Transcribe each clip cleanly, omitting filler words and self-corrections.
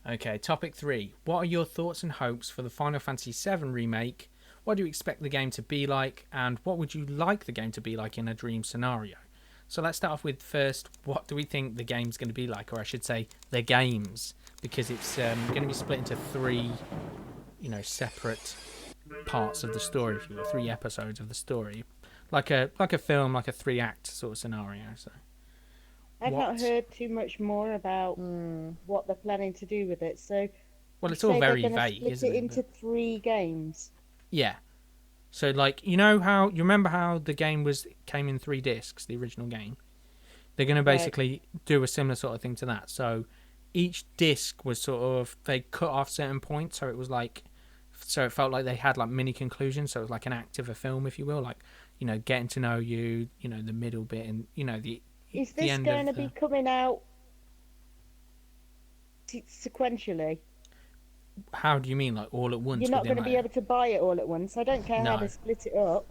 Okay, topic 3. What are your thoughts and hopes for the Final Fantasy VII Remake? What do you expect the game to be like? And what would you like the game to be like in a dream scenario? So let's start off with first, what do we think the game's going to be like? Or I should say, the games. Because it's going to be split into 3, separate parts of the story, if you will. 3 episodes of the story. Like a film, like a 3-act sort of scenario. So I've not heard too much more about what they're planning to do with it. So Well, you it's all say they're very going to vague, split isn't it it? into 3 games. Yeah. So, like, you remember how the game came in 3 discs, the original game? They're going to basically do a similar sort of thing to that. So, each disc was sort of, they cut off certain points, so it felt like they had, like, mini conclusions, so it was like an act of a film, if you will, like, getting to know you, the middle bit, and, Is the this end going to of be coming out sequentially? How do you mean, like, all at once? You're not within, going to be like, able to buy it all at once. I don't care how they no. split it up.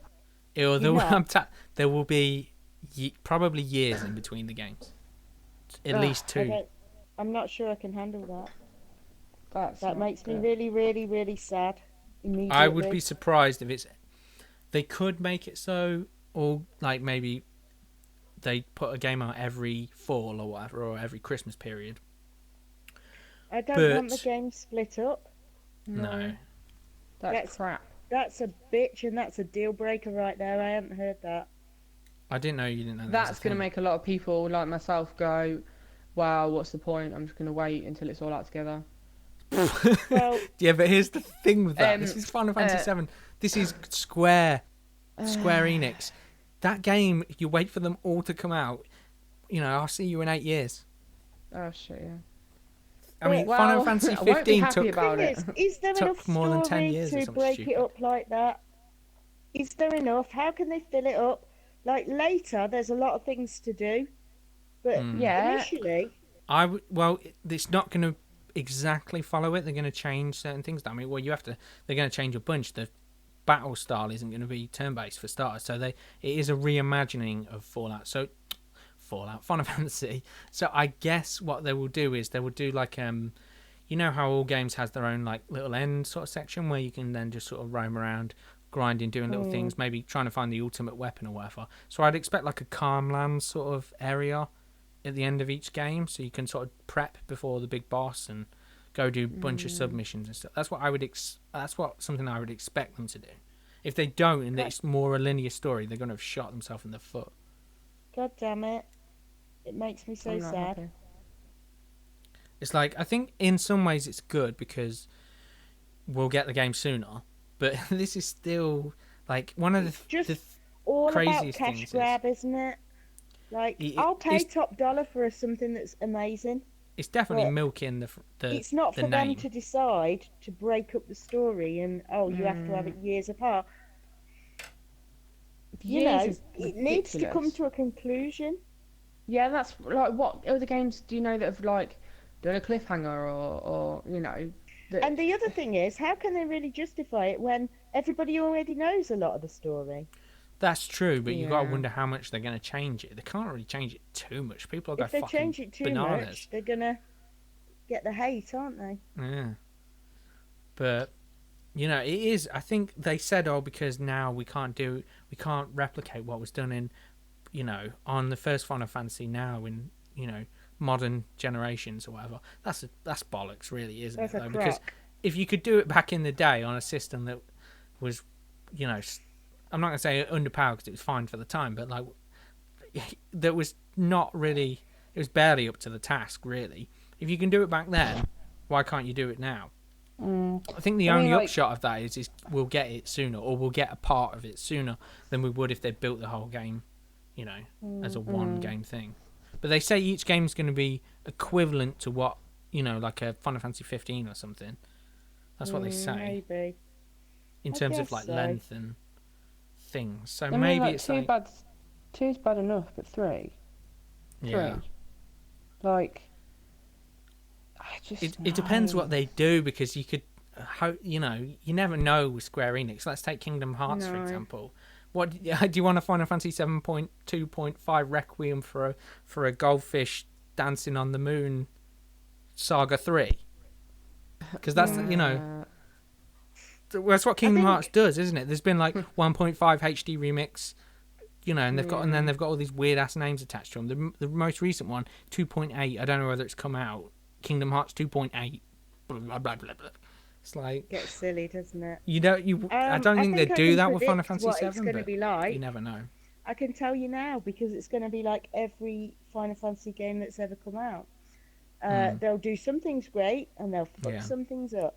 There You're not? there will be probably years in between the games. At least 2. I'm not sure I can handle that. That makes me good. really, really, really sad immediately. I would be surprised if they could make it so, or like maybe they put a game out every fall or whatever, or every Christmas period. I don't want the game split up. No. That's crap. That's a bitch, and that's a deal breaker right there. I hadn't heard that. I didn't know you didn't know that. That's going to make a lot of people like myself go, "Wow, what's the point? I'm just going to wait until it's all out together." Well, yeah, but here's the thing with that. This is Final Fantasy VII. This is Square Enix. That game, you wait for them all to come out. I'll see you in 8 years. Oh shit, yeah. I mean, Final Fantasy 15 is there enough more than 10 story years to break it up like that? Is there enough? How can they fill it up? Like later, there's a lot of things to do, but initially, it's not going to exactly follow it. They're going to change certain things. I mean, they're going to change a bunch. The battle style isn't going to be turn-based for starters, so it is a reimagining of Final Fantasy. So I guess what they will do is they will do like how all games has their own like little end sort of section where you can then just sort of roam around grinding, doing little things, maybe trying to find the ultimate weapon or whatever. So I'd expect like a Calm Land sort of area at the end of each game, so you can sort of prep before the big boss and go do a bunch of submissions and stuff. That's what something I would expect them to do. If they don't and it's more a linear story, they're going to have shot themselves in the foot. God damn it. It makes me so sad. Happy. It's like, I think in some ways it's good because we'll get the game sooner, but this is still like one of the all craziest about cash things grab, isn't it? Like, I'll pay top dollar for something that's amazing. It's definitely milking the it's not for them to decide to break up the story and you have to have it years apart. It needs to come to a conclusion. Yeah, that's like, what other games do you know that have like done a cliffhanger or And the other thing is, how can they really justify it when everybody already knows a lot of the story? That's true, but you've got to wonder how much they're going to change it. They can't really change it too much. People are going to fucking change it too bananas. Much, they're going to get the hate, aren't they? Yeah. But, it is, I think they said, because now we can't replicate what was done in, on the first Final Fantasy now in, modern generations or whatever. That's bollocks, really, isn't it? Though? Because if you could do it back in the day on a system that was, I'm not going to say underpowered because it was fine for the time, but like that was not really, it was barely up to the task, really. If you can do it back then, why can't you do it now? I think the only upshot of that is we'll get it sooner, or we'll get a part of it sooner than we would if they built the whole game, as a one game thing. But they say each game's going to be equivalent to what, like a Final Fantasy 15 or something. That's what they say. Maybe. In terms of like length and things. So it's like two's bad enough, but 3. Yeah. Like, it depends what they do, because you could, you never know with Square Enix. Let's take Kingdom Hearts for example. What do you want a Final Fantasy 7.2.5 Requiem for a goldfish dancing on the moon Saga 3? because that's that's what I Kingdom Hearts think does, isn't it? There's been like 1.5 HD remix, and then they've got all these weird ass names attached to them. The most recent one, 2.8. I don't know whether it's come out. Kingdom Hearts 2.8. Blah blah blah blah. Blah. It's like gets silly, doesn't it? I don't I think they think I do can that with Final predict Fantasy what it's 7, going to but be you like. never know. I can tell you now because it's going to be like every Final Fantasy game that's ever come out. They'll do some things great and they'll fuck some things up.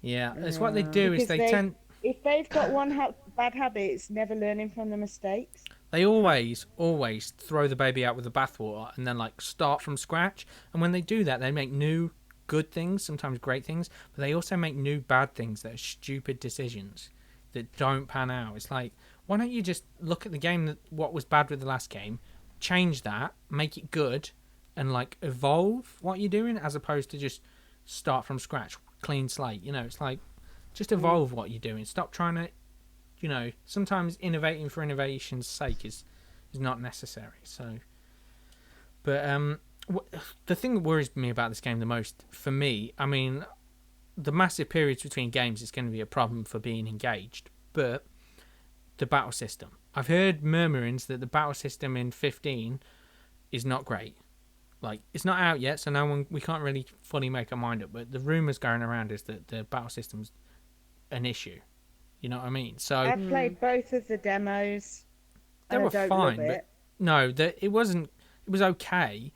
Yeah, it's what they do is Because if they've got one bad habit, it's never learning from the mistakes. They always throw the baby out with the bathwater and then like start from scratch. And when they do that, they make new good things, sometimes great things, but they also make new bad things that are stupid decisions that don't pan out. It's like, why don't you just look at the game, what was bad with the last game, change that, make it good, and like evolve what you're doing, as opposed to just start from scratch, clean slate. It's like, just evolve what you're doing. Stop trying to, sometimes innovating for innovation's sake is not necessary. So, but the thing that worries me about this game the most, for me, I mean, the massive periods between games is going to be a problem for being engaged, but the battle system. I've heard murmurings that the battle system in 15 is not great. Like, it's not out yet, so we can't really fully make our mind up, but the rumours going around is that the battle system's an issue. You know what I mean? So I played both of the demos. They were fine, but no, it wasn't. It was okay,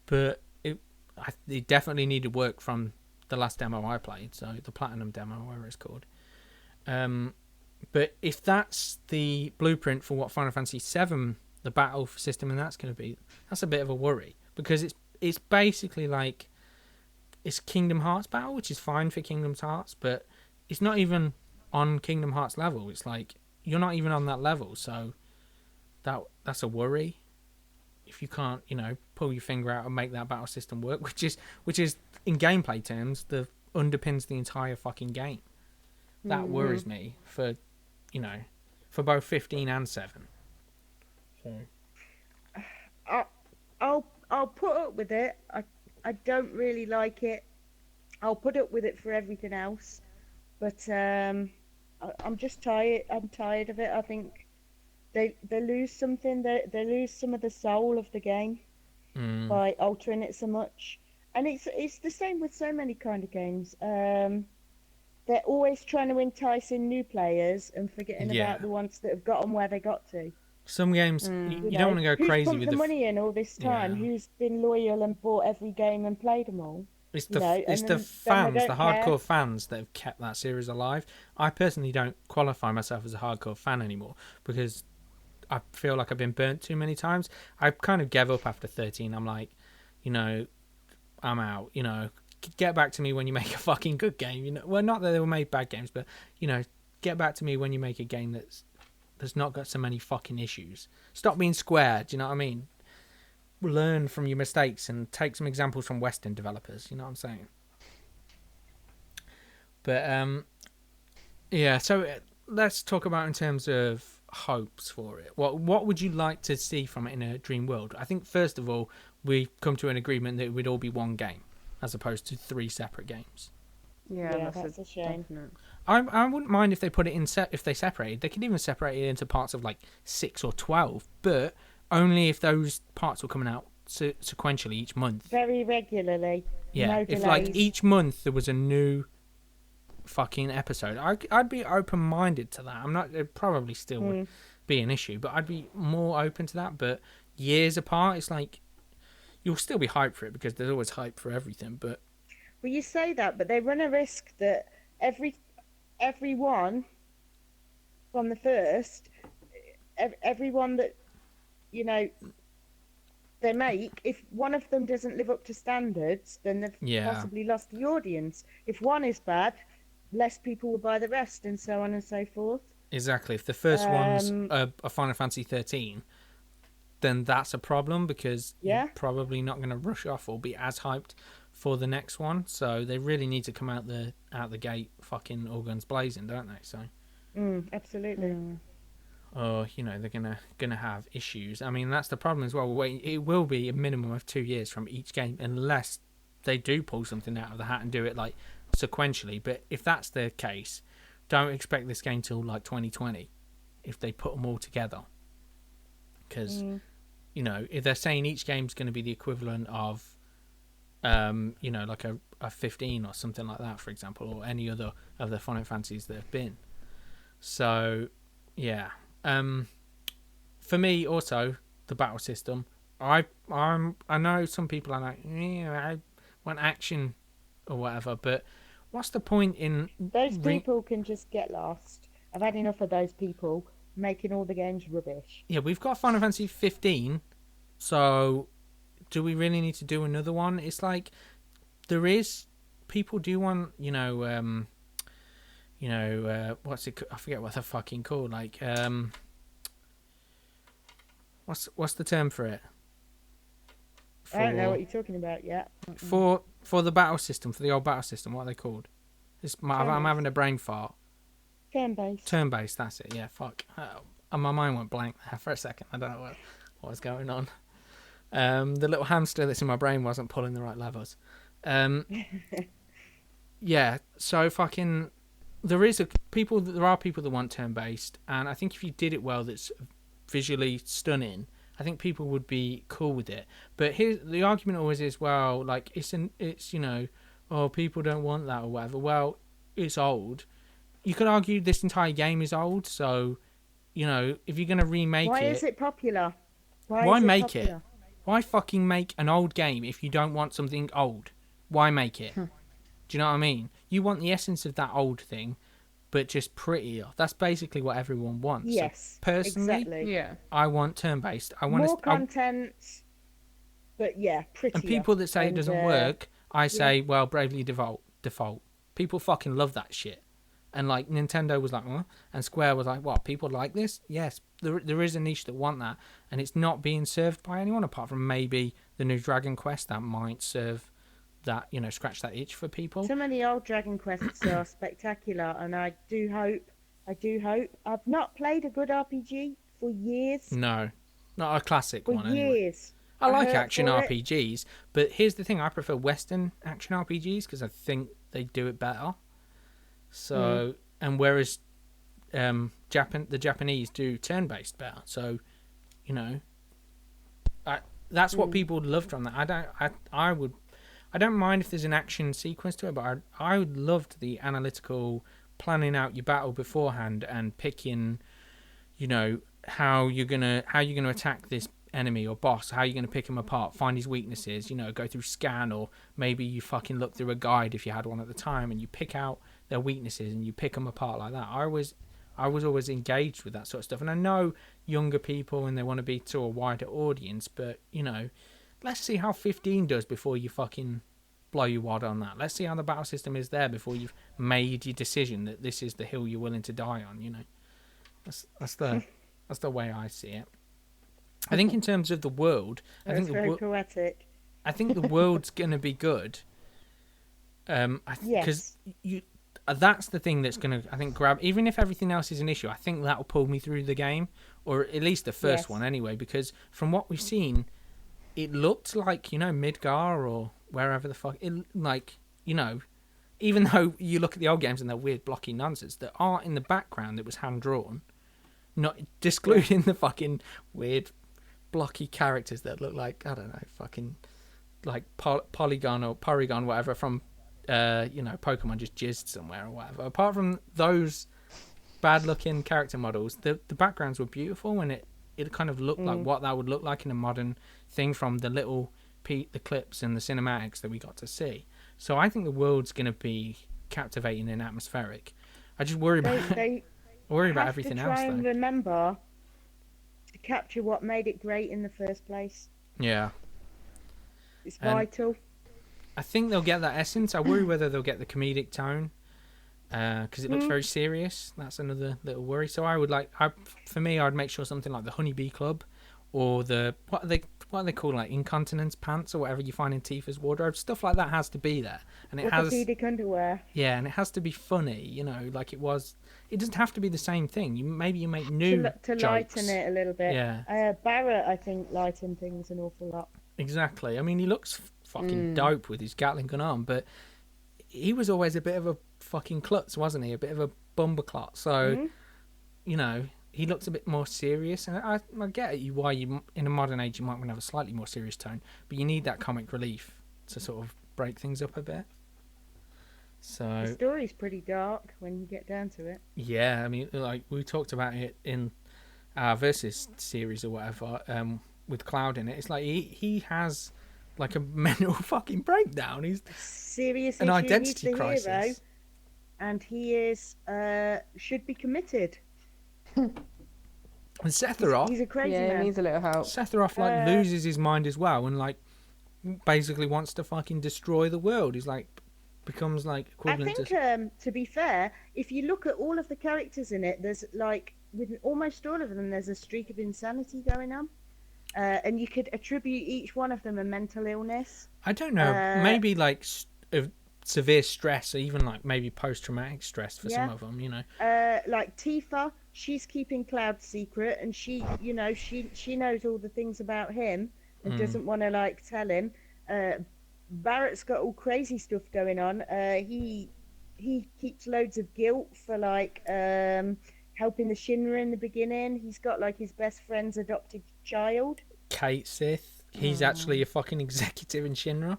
but it definitely needed work from the last demo I played. So the Platinum demo, whatever it's called. But if that's the blueprint for what Final Fantasy VII, the battle system, and that's going to be, that's a bit of a worry, because it's basically like it's Kingdom Hearts battle, which is fine for Kingdom Hearts, but it's not even on Kingdom Hearts level. It's like you're not even on that level, so that's a worry. If you can't, pull your finger out and make that battle system work, which is in gameplay terms, underpins the entire fucking game. That worries me for both 15 and 7. So I'll put up with it. I don't really like it. I'll put up with it for everything else, but I'm just tired. I'm tired of it. I think they lose something. They lose some of the soul of the game by altering it so much. And it's the same with so many kind of games. They're always trying to entice in new players and forgetting about the ones that have gotten where they got to. Some games you don't want to go crazy with the money in all this time. Who's been loyal and bought every game and played them all? It's the fans, the hardcore fans that have kept that series alive. I personally don't qualify myself as a hardcore fan anymore because I feel like I've been burnt too many times. I kind of gave up after 13. I'm like, I'm out. Get back to me when you make a fucking good game. Well, not that they were made bad games, but get back to me when you make a game that's not got so many fucking issues. Stop being square. Do you know what I mean? Learn from your mistakes and take some examples from Western developers. You know what I'm saying? But so let's talk about in terms of hopes for it. What would you like to see from it in a dream world? I think first of all we come to an agreement that it would all be one game as opposed to 3 separate games. Yeah, that's a shame. I wouldn't mind if they put it in if they separated. They could even separate it into parts of like 6 or 12, but only if those parts were coming out sequentially each month. Very regularly. Yeah, no if delays. like each month there was a new fucking episode, I'd be open-minded to that. It probably still would be an issue, but I'd be more open to that. But years apart, it's like you'll still be hyped for it because there's always hype for everything. But well, you say that, but they run a risk that everyone from the first, everyone that they make, if one of them doesn't live up to standards, then they've possibly lost the audience. If one is bad, less people will buy the rest, and so on and so forth. Exactly. If the first one's a Final Fantasy 13, then that's a problem because you're probably not going to rush off or be as hyped for the next one. So they really need to come out the gate fucking all guns blazing, don't they? So absolutely. Or they're gonna have issues. I mean, that's the problem as well. It will be a minimum of 2 years from each game unless they do pull something out of the hat and do it like sequentially. But if that's the case, don't expect this game till like 2020 if they put them all together. Because you know, if they're saying each game's going to be the equivalent of, you know, like a 15 or something like that, for example, or any other of the Final Fantasies that have been. So, yeah. For me, also the battle system. I know some people are like, I want action or whatever, but what's the point in Those people can just get lost. I've had enough of those people making all the games rubbish. Yeah, we've got Final Fantasy 15, so do we really need to do another one? It's like there is people do want, what's it? I forget what they're fucking called. Like, what's the term for it? I don't know what you're talking about yet. For the battle system, for the old battle system, what are they called? I'm having a brain fart. Turn-based. Turn-based, that's it. Yeah, fuck. My mind went blank there for a second. I don't know what was going on. The little hamster that's in my brain wasn't pulling the right levers. Yeah, so fucking there are people that want turn-based, and I think if you did it well, that's visually stunning, I think people would be cool with it. But here's the argument always is, well, like it's people don't want that or whatever. Well, it's old. You could argue this entire game is old, so you know, if you're gonna remake Why is it popular? Why make popular? it? Why fucking make an old game if you don't want something old? Why make it? Do you know what I mean? You want the essence of that old thing, but just prettier. That's basically what everyone wants. Yes, so personally, exactly. Yeah. I want turn-based. I want more content, but yeah, prettier. And people that say it doesn't work, I say, well, bravely default. People fucking love that shit. And like Nintendo was like, huh? And Square was like, what? People like this? Yes, there is a niche that want that, and it's not being served by anyone apart from maybe the new Dragon Quest that might serve that, you know, scratch that itch for people. Some of the old Dragon Quests are spectacular, and I do hope. I've not played a good RPG for years. No, not a classic for one. For years. Anyway. I like action RPGs, but here's the thing: I prefer Western action RPGs because I think they do it better. So, and whereas the Japanese do turn-based better. So, you know, that's what people loved from that. I don't mind if there's an action sequence to it, but I would loved the analytical planning out your battle beforehand and picking, you know, how you're gonna attack this enemy or boss, how you're gonna pick him apart, find his weaknesses, you know, go through scan, or maybe you fucking look through a guide if you had one at the time and you pick out their weaknesses and you pick them apart like that. I was always engaged with that sort of stuff, and I know younger people and they want to be to a wider audience, but you know, let's see how 15 does before you fucking blow your wad on that. Let's see how the battle system is there before you've made your decision that this is the hill you're willing to die on. You know, that's the way I see it. I think in terms of the world, That's very poetic. I think the world's gonna be good. Because that's the thing that's gonna, I think, grab. Even if everything else is an issue, I think that'll pull me through the game, or at least the first one anyway. Because from what we've seen, it looked like, you know, Midgar or wherever the fuck it, like, you know, even though you look at the old games and they're weird blocky nonsense, the art in the background that was hand drawn, not excluding the fucking weird blocky characters that look like, I don't know, fucking like Polygon or Porygon, whatever, from Pokemon just jizzed somewhere or whatever. Apart from those bad looking character models, the backgrounds were beautiful, and it kind of looked like what that would look like in a modern thing from the clips and the cinematics that we got to see. So I think the world's going to be captivating and atmospheric. I just worry about everything else. Try and remember to capture what made it great in the first place. Yeah, it's vital. I think they'll get that essence. I worry whether they'll get the comedic tone, because it looks very serious. That's another little worry. So for me, I'd make sure something like the Honeybee Club, or the what are they called, like incontinence pants or whatever you find in Tifa's wardrobe. Stuff like that has to be there, and it has orthopedic underwear. Yeah, and it has to be funny. You know, like it was. It doesn't have to be the same thing. Maybe you make new to lighten it a little bit. Yeah. Barrett, I think, lightened things an awful lot. Exactly. I mean, he looks fucking dope with his Gatling gun arm, but he was always a bit of a fucking klutz, wasn't he? A bit of a bumberclot. So, you know, he looks a bit more serious. And I get you why you, in a modern age, you might want to have a slightly more serious tone. But you need that comic relief to sort of break things up a bit. So The story's pretty dark when you get down to it. yeah, I mean, like we talked about it in our Versus series or whatever, with Cloud in it. It's like he has like a mental fucking breakdown. He's Serious an issue. identity He's the crisis. hero, and he is should be committed. And Sephiroth, He's a crazy Yeah, he man. needs a little help. Sephiroth like loses his mind as well, and like basically wants to fucking destroy the world. He's like becomes like I equivalent think, to to be fair, if you look at all of the characters in it, there's like with almost all of them, there's a streak of insanity going on, and you could attribute each one of them a mental illness. I don't know, maybe like severe stress, or even like maybe post-traumatic stress for some Yeah. of them. You know, Like Tifa, she's keeping Cloud's secret, and she, you know, she knows all the things about him and doesn't want to like tell him. Barrett's got all crazy stuff going on. He keeps loads of guilt for like helping the Shinra in the beginning. He's got like his best friend's adopted child. Kate Sith, he's actually a fucking executive in Shinra,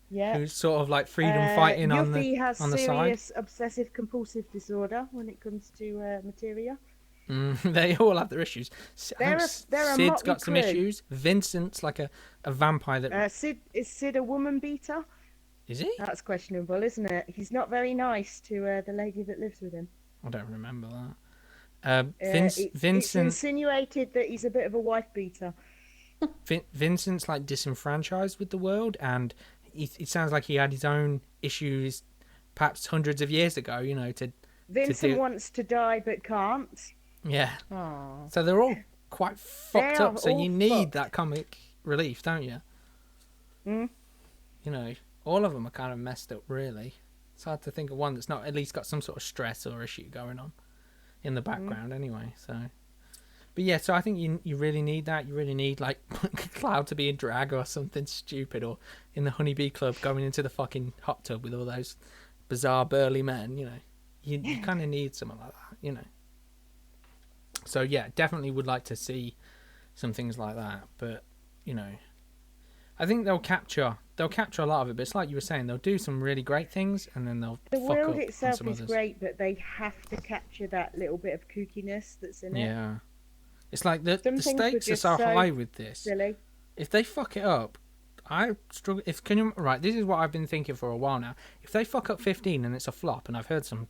Yeah. who's sort of like freedom fighting on Yuffie has the side. serious obsessive compulsive disorder when it comes to materia. They all have their issues. They're a Sid's motley got some crew. issues. Vincent's like a vampire that Is Sid a woman beater? is he? That's questionable, isn't it? He's not very nice to the lady that lives with him. I don't remember that. It's Vincent insinuated that he's a bit of a wife beater. Vincent's like disenfranchised with the world, and it sounds like he had his own issues, perhaps hundreds of years ago. You know, Vincent wants to die but can't. yeah. Aww. So they're all quite fucked They up. are So all you need fucked. that comic relief, don't you? Mm. You know, all of them are kind of messed up. Really, it's hard to think of one that's not at least got some sort of stress or issue going on in the background. Anyway, so. But yeah, so I think you really need that. You really need like Cloud to be in drag or something stupid, or in the Honeybee Club going into the fucking hot tub with all those bizarre burly men. You know, you kind of need something like that. You know. So yeah, definitely would like to see some things like that. But you know, I think they'll capture a lot of it. But it's like you were saying, they'll do some really great things, and then they'll The fuck world up on itself some is others. great, but they have to capture that little bit of kookiness that's in it. Yeah. It's like the Some things were stakes are just so so high with this. Silly. If they fuck it up, I struggle. Right, this is what I've been thinking for a while now. If they fuck up 15 and it's a flop, and I've heard some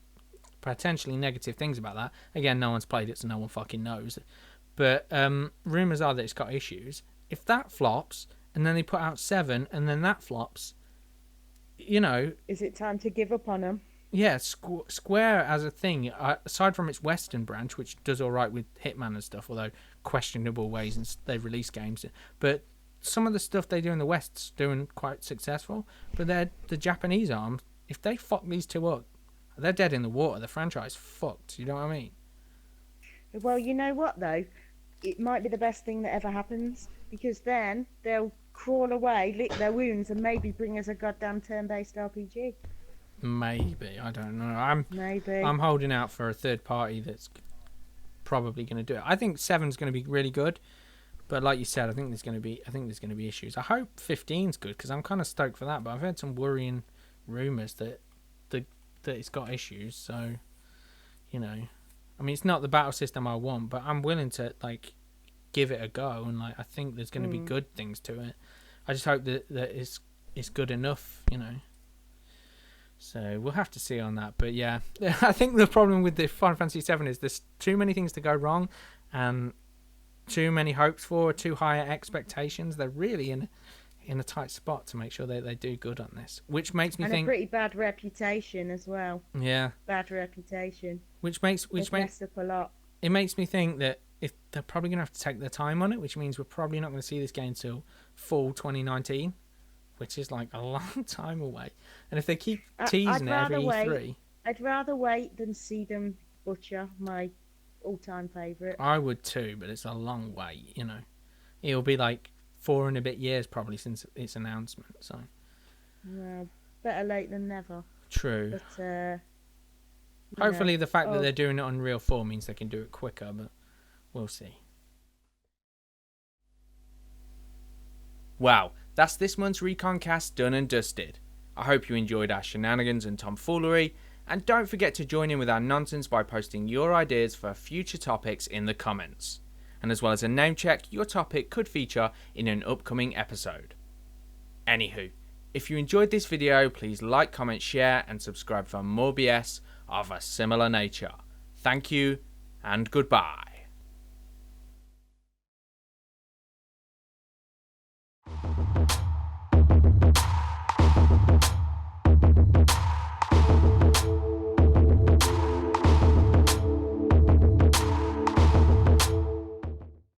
potentially negative things about that. Again, no one's played it, so no one fucking knows. But rumors are that it's got issues. If that flops, and then they put out 7, and then that flops, you know, Is it time to give up on them? yeah, Square as a thing, aside from its Western branch, which does all right with Hitman and stuff, although questionable ways and they release games, but some of the stuff they do in the West's doing quite successful. But the Japanese arm, if they fuck these two up, they're dead in the water. The franchise fucked. You know what I mean? Well, you know what though? It might be the best thing that ever happens, because then they'll crawl away, lick their wounds, and maybe bring us a goddamn turn-based RPG. Maybe, I don't know. Maybe. I'm holding out for a third party that's probably going to do it. I think 7's going to be really good, but like you said, I think there's going to be issues. I hope 15's good because I'm kind of stoked for that. But I've heard some worrying rumors that it's got issues. So, you know, I mean, it's not the battle system I want, but I'm willing to like give it a go, and like I think there's going to be good things to it. I just hope that it's good enough, you know. So we'll have to see on that. But yeah, I think the problem with the Final Fantasy VII is there's too many things to go wrong, and too many hopes for, too high expectations. They're really in a tight spot to make sure they do good on this, which makes me and think a pretty bad reputation as well. Yeah, Bad reputation. which They've makes messed up a lot. it makes me think that if they're probably going to have to take their time on it, which means we're probably not going to see this game till fall 2019, which is like a long time away. And if they keep teasing it every E3, I'd rather wait than see them butcher my all-time favourite. I would too, but it's a long wait, you know. It'll be like 4 and a bit years probably since its announcement. So Well, better late than never. True. But Hopefully the fact that oh, they're doing it on Unreal 4 means they can do it quicker, but we'll see. Wow, that's this month's Recon Cast done and dusted. I hope you enjoyed our shenanigans and tomfoolery, and don't forget to join in with our nonsense by posting your ideas for future topics in the comments. And as well as a name check, your topic could feature in an upcoming episode. Anywho, if you enjoyed this video, please like, comment, share, and subscribe for more BS of a similar nature. Thank you, and goodbye.